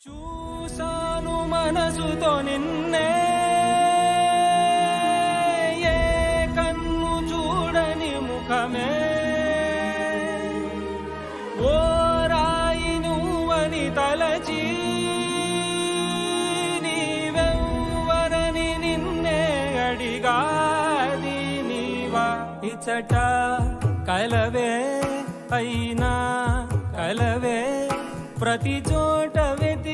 చూసాను మనసుతో నిన్నే ఏ కన్ను చూడని ముఖమే ఓ రాయి నువ్వని తలచి నీవెవ్వరని నిన్నే అడిగాది నీవా ఇచ్చట కలవే అయినా కలవే ప్రతి చోట వెతి